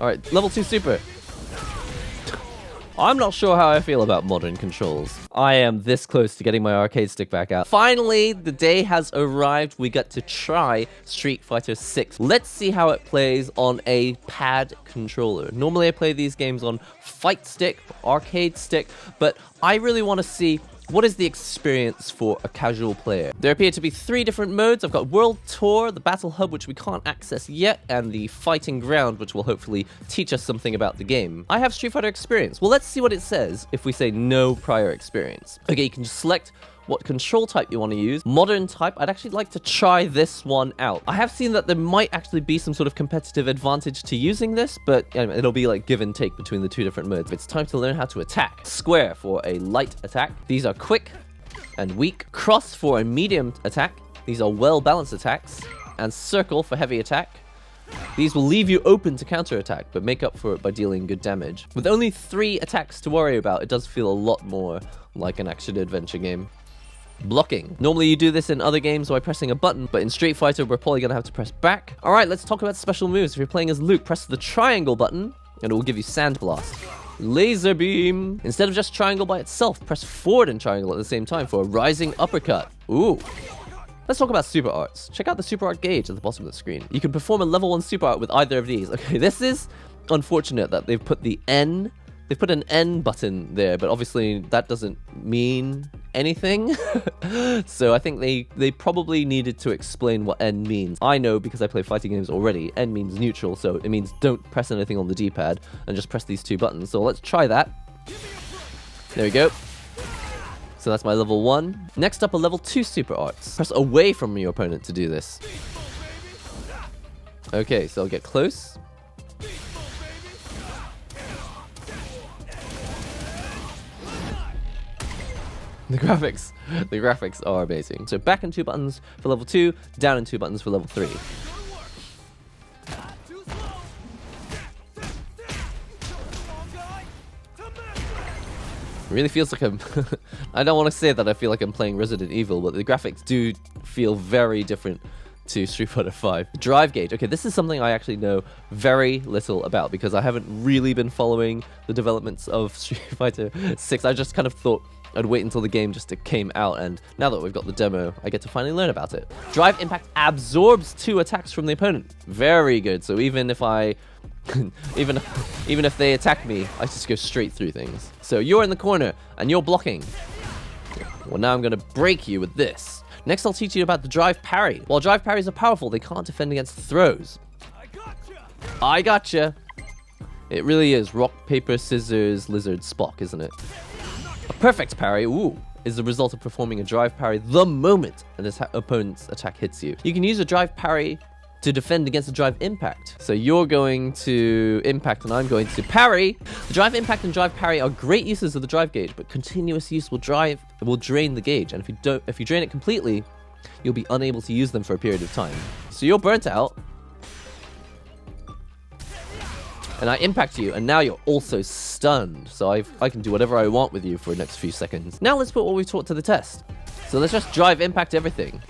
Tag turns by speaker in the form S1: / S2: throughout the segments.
S1: Alright, level 2 super. I'm not sure how I feel about modern controls. I am this close to getting my arcade stick back out. Finally, the day has arrived. We got to try Street Fighter 6. Let's see how it plays on a pad controller. Normally I play these games on fight stick, arcade stick, but I really want to see what is the experience for a casual player. There appear to be 3 different modes. I've got World Tour, the Battle Hub, which we can't access yet, and the Fighting Ground, which will hopefully teach us something about the game. I have Street Fighter experience. Well, let's see what it says if we say no prior experience. Okay, you can just select what control type you want to use. Modern type, I'd actually like to try this one out. I have seen that there might actually be some sort of competitive advantage to using this, but it'll be like give and take between the 2 different modes. It's time to learn how to attack. Square for a light attack. These are quick and weak. Cross for a medium attack. These are well-balanced attacks. And circle for heavy attack. These will leave you open to counterattack, but make up for it by dealing good damage. With only 3 attacks to worry about, it does feel a lot more like an action-adventure game. Blocking. Normally you do this in other games by pressing a button, but in Street Fighter we're probably going to have to press back. Alright, let's talk about special moves. If you're playing as Luke, press the triangle button, and it will give you Sand Blast. Laser Beam. Instead of just triangle by itself, press forward and triangle at the same time for a rising uppercut. Ooh. Let's talk about super arts. Check out the super art gauge at the bottom of the screen. You can perform a level 1 super art with either of these. Okay, this is unfortunate that they've put the N. They've put an N button there, but obviously that doesn't mean anything. So I think they probably needed to explain what N means. I know because I play fighting games already. N means neutral, so it means don't press anything on the D-pad and just press these 2 buttons. So let's try that. There we go. So that's my level 1. Next up, a level 2 super arts. Press away from your opponent to do this. Okay, so I'll get close. The graphics are amazing. So back and 2 buttons for level 2, down and 2 buttons for level 3. It really feels like I'm... I don't want to say that I feel like I'm playing Resident Evil, but the graphics do feel very different to Street Fighter 5. Drive gauge. Okay, this is something I actually know very little about because I haven't really been following the developments of Street Fighter 6. I just kind of thought I'd wait until the game just came out, and now that we've got the demo, I get to finally learn about it. Drive impact absorbs 2 attacks from the opponent. Very good. So even if I... even if they attack me, I just go straight through things. So you're in the corner, and you're blocking. Well, now I'm going to break you with this. Next, I'll teach you about the drive parry. While drive parries are powerful, they can't defend against throws. I gotcha. It really is rock, paper, scissors, lizard, Spock, isn't it? A perfect parry, ooh, is the result of performing a drive parry the moment an opponent's attack hits you. You can use a drive parry to defend against a drive impact. So you're going to impact and I'm going to parry. The drive impact and drive parry are great uses of the drive gauge, but continuous use will drain the gauge. And if you drain it completely, you'll be unable to use them for a period of time. So you're burnt out. And I impact you, and now you're also stunned. So I can do whatever I want with you for the next few seconds. Now let's put what we've taught to the test. So let's just drive impact everything.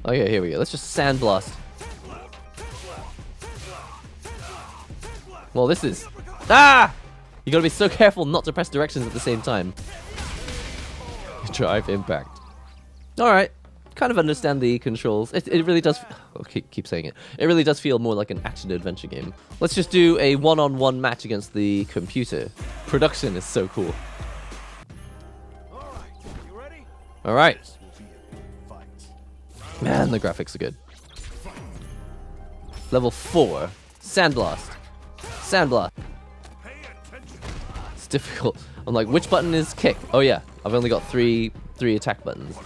S1: Okay, here we go. Let's just Sand Blast. Well, this is... Ah! You gotta be so careful not to press directions at the same time. Drive impact. Alright. Kind of understand the controls. It really does... Okay, keep saying it. It really does feel more like an action-adventure game. Let's just do a one-on-one match against the computer. Production is so cool. Alright. Man, the graphics are good. Level 4. Sandblast. Sandblast. It's difficult. I'm like, which button is kick? Oh yeah, I've only got three attack buttons.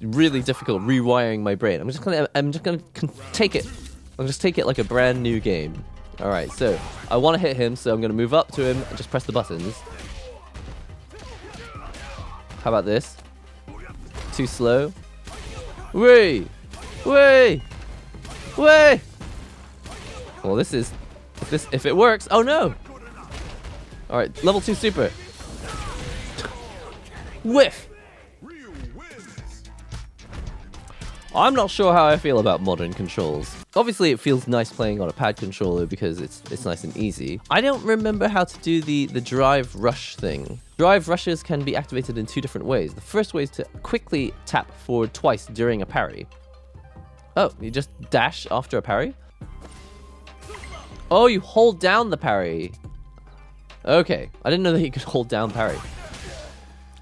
S1: Really difficult rewiring my brain. I'm just gonna take it. I'll just take it like a brand new game. All right, so I want to hit him, so I'm gonna move up to him and just press the buttons. How about this? Too slow. Wait, wait, wait. Well, this is if it works. Oh no! All right, level 2 super. Whiff. I'm not sure how I feel about modern controls. Obviously, it feels nice playing on a pad controller because it's nice and easy. I don't remember how to do the drive rush thing. Drive rushes can be activated in two different ways. The first way is to quickly tap forward twice during a parry. Oh, you just dash after a parry? Oh, you hold down the parry. Okay, I didn't know that you could hold down parry.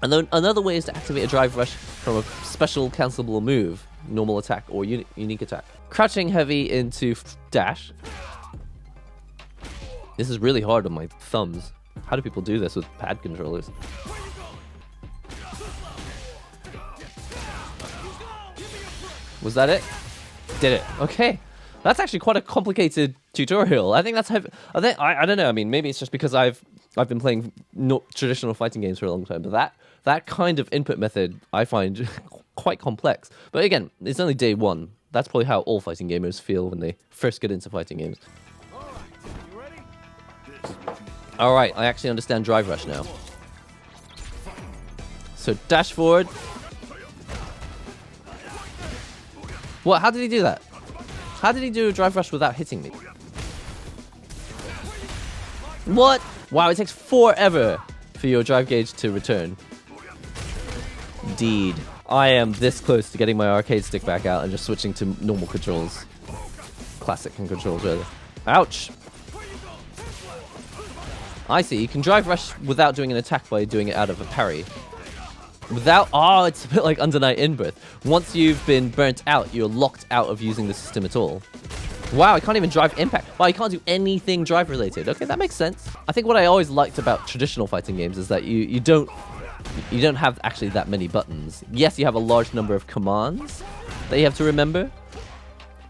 S1: And then another way is to activate a drive rush from a special cancelable move, normal attack or unique attack. Crouching heavy into dash. This is really hard on my thumbs. How do people do this with pad controllers? Was that it? Did it? Okay. That's actually quite a complicated tutorial. I think that's I don't know. I mean, maybe it's just because I've been playing traditional fighting games for a long time, but that kind of input method I find quite complex. But again, it's only day one. That's probably how all fighting gamers feel when they first get into fighting games. All right, I actually understand drive rush now. So dash forward. What? How did he do that? How did he do a drive rush without hitting me? What? Wow, it takes forever for your drive gauge to return. Indeed. I am this close to getting my arcade stick back out and just switching to normal controls. Classic controls, rather. Ouch! I see, you can drive rush without doing an attack by doing it out of a parry. Oh, it's a bit like Under Night In-Birth. Once you've been burnt out, you're locked out of using the system at all. Wow, I can't even drive impact. Wow, you can't do anything drive related. Okay, that makes sense. I think what I always liked about traditional fighting games is that you don't have actually that many buttons. Yes, you have a large number of commands that you have to remember,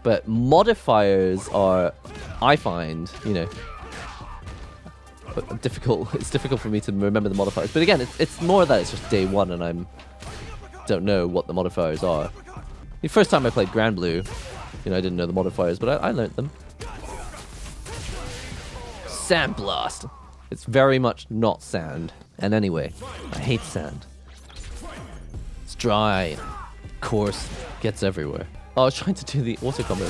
S1: but modifiers are, I find, difficult. It's difficult for me to remember the modifiers. But again, it's more that it's just day one and I don't know what the modifiers are. The first time I played Grand Blue, I didn't know the modifiers, but I learned them. Sand Blast. It's very much not sand. And anyway, I hate sand. It's dry, coarse, gets everywhere. Oh, I was trying to do the auto combo.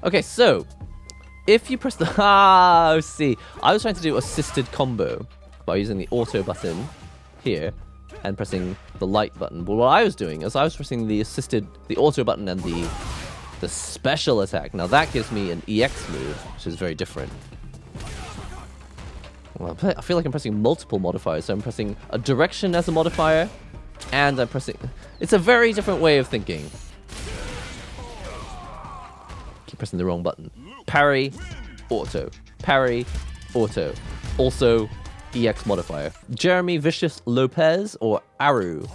S1: Okay, so if you press the see, I was trying to do assisted combo by using the auto button here and pressing the light button. But what I was doing is I was pressing the auto button and the special attack. Now that gives me an EX move, which is very different. Well, I feel like I'm pressing multiple modifiers. So I'm pressing a direction as a modifier, and I'm pressing... It's a very different way of thinking. Keep pressing the wrong button. Parry, auto. Parry, auto. Also, EX modifier. Jeremy Vicious Lopez or Aru.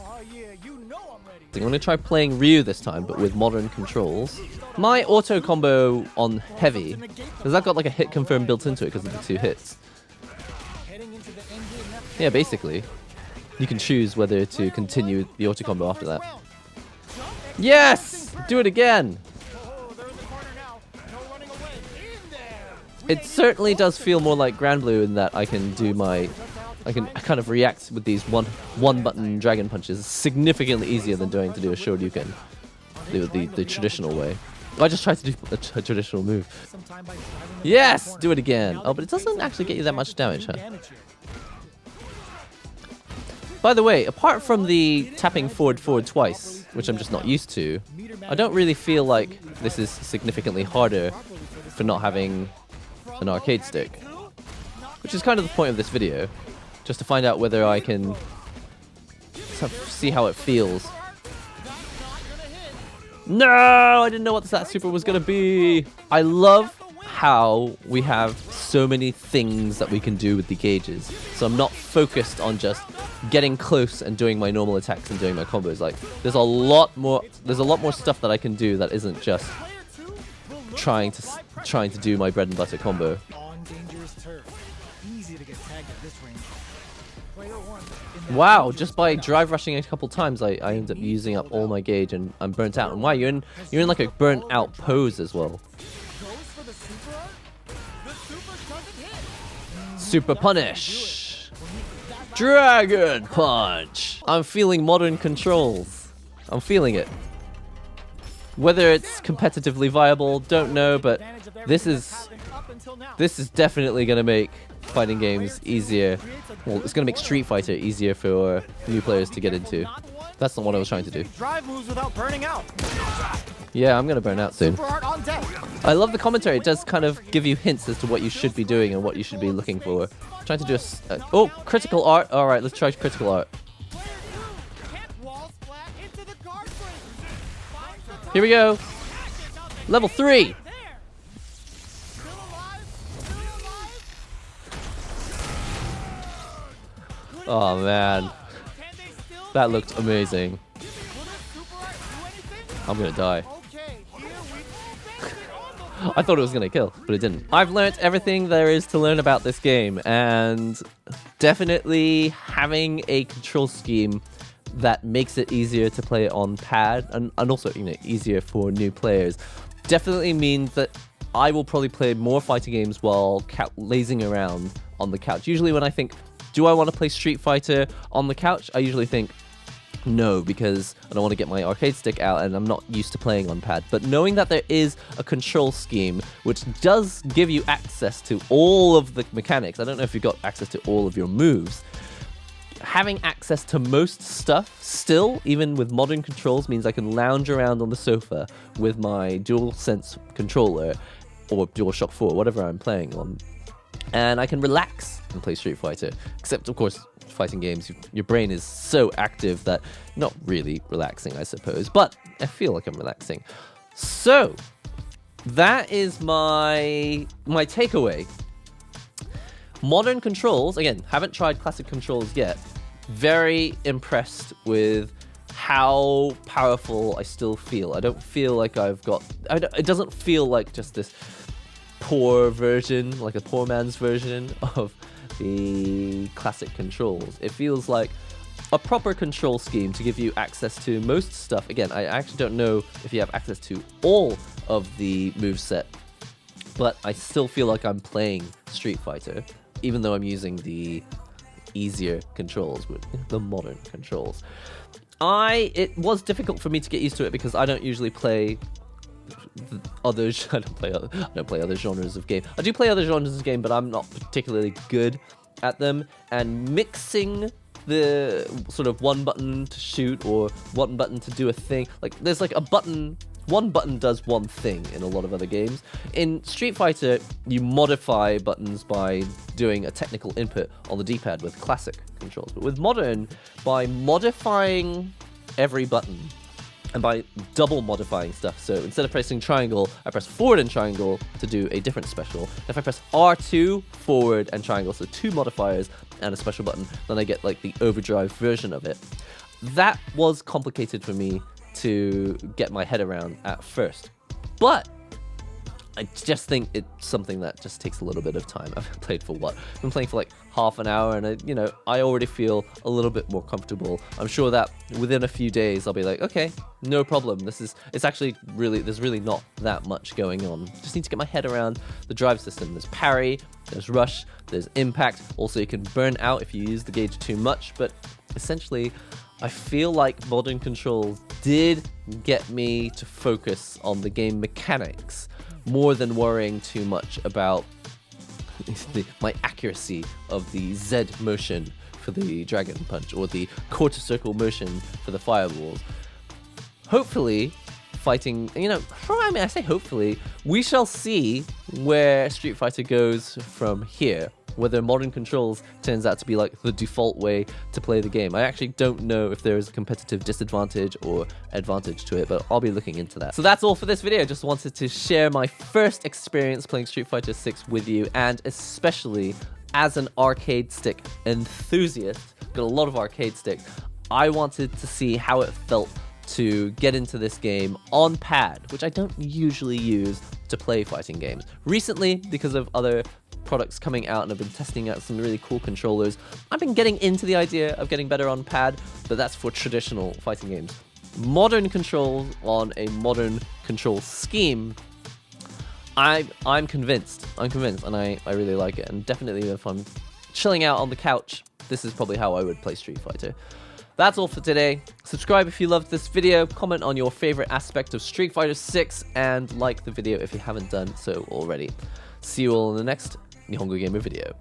S1: I'm going to try playing Ryu this time, but with modern controls. My auto combo on heavy, because I've got like a hit confirm built into it because of the 2 hits. Yeah, basically. You can choose whether to continue the auto combo after that. Yes! Do it again! It certainly does feel more like Grand Blue in that I can do I kind of react with these one button dragon punches significantly easier than doing to do a Shoryuken the traditional way. I just tried to do a traditional move. Yes! Do it again! Oh, but it doesn't actually get you that much damage, huh? By the way, apart from the tapping forward twice, which I'm just not used to, I don't really feel like this is significantly harder for not having an arcade stick. Which is kind of the point of this video, just to find out whether I can see how it feels. No! I didn't know what that super was gonna be! I love how we have so many things that we can do with the gauges. So I'm not focused on just getting close and doing my normal attacks and doing my combos. Like, there's a lot more stuff that I can do that isn't just trying to do my bread and butter combo. Wow, just by drive rushing a couple times, I end up using up all my gauge and I'm burnt out. And wow, you're in like a burnt out pose as well. Super punish! Dragon punch! I'm feeling modern controls. I'm feeling it. Whether it's competitively viable, don't know, but this is definitely going to make fighting games easier. Well, it's going to make Street Fighter easier for new players to get into. That's not what I was trying to do. Yeah, I'm going to burn out soon. I love the commentary. It does kind of give you hints as to what you should be doing and what you should be looking for. I'm trying to do oh, critical art. All right, let's try critical art. Here we go. Level 3. Oh man, that looked amazing. I'm gonna die. I thought it was gonna kill, but it didn't. I've learned everything there is to learn about this game, and definitely having a control scheme that makes it easier to play on pad, and also, you know, easier for new players, definitely means that I will probably play more fighting games while lazing around on the couch. Usually when I think, do I want to play Street Fighter on the couch? I usually think no, because I don't want to get my arcade stick out and I'm not used to playing on pad. But knowing that there is a control scheme which does give you access to all of the mechanics, I don't know if you've got access to all of your moves, having access to most stuff still, even with modern controls, means I can lounge around on the sofa with my DualSense controller or DualShock 4, whatever I'm playing on, and I can relax and play Street Fighter. Except, of course, fighting games, your brain is so active that not really relaxing, I suppose, but I feel like I'm relaxing. So that is my takeaway. Modern controls, again, haven't tried classic controls yet. Very impressed with how powerful I still feel. I don't feel like it doesn't feel like just this poor version, like a poor man's version of the classic controls. It feels like a proper control scheme to give you access to most stuff. Again, I actually don't know if you have access to all of the moveset, but I still feel like I'm playing Street Fighter, even though I'm using the easier controls, with the modern controls. It was difficult for me to get used to it because I don't usually play I don't play other genres of game. I do play other genres of game, but I'm not particularly good at them. And mixing the sort of one button to shoot or one button to do a thing, like there's like a button, one button does one thing in a lot of other games. In Street Fighter, you modify buttons by doing a technical input on the D-pad with classic controls. But with modern, by modifying every button and by double modifying stuff. So instead of pressing triangle, I press forward and triangle to do a different special. If I press R2, forward and triangle, so 2 modifiers and a special button, then I get like the overdrive version of it. That was complicated for me to get my head around at first, but I just think it's something that just takes a little bit of time. I've played for what? I've been playing for like half an hour, and I already feel a little bit more comfortable. I'm sure that within a few days I'll be like, okay, no problem. It's actually really, there's really not that much going on. Just need to get my head around the drive system. There's parry, there's rush, there's impact. Also, you can burn out if you use the gauge too much, but essentially, I feel like modern controls did get me to focus on the game mechanics more than worrying too much about my accuracy of the Z motion for the Dragon Punch or the quarter circle motion for the fireballs. Hopefully, fighting, I say hopefully, we shall see where Street Fighter goes from here. Whether modern controls turns out to be like the default way to play the game. I actually don't know if there is a competitive disadvantage or advantage to it, but I'll be looking into that. So that's all for this video. Just wanted to share my first experience playing Street Fighter 6 with you, and especially as an arcade stick enthusiast, got a lot of arcade sticks, I wanted to see how it felt to get into this game on pad, which I don't usually use to play fighting games. Recently, because of other products coming out and I've been testing out some really cool controllers, I've been getting into the idea of getting better on pad, but that's for traditional fighting games. Modern controls on a modern control scheme, I'm convinced, and I really like it. And definitely if I'm chilling out on the couch, this is probably how I would play Street Fighter. That's all for today. Subscribe if you loved this video, comment on your favorite aspect of Street Fighter 6, and like the video if you haven't done so already. See you all in the next NihongoGamer video.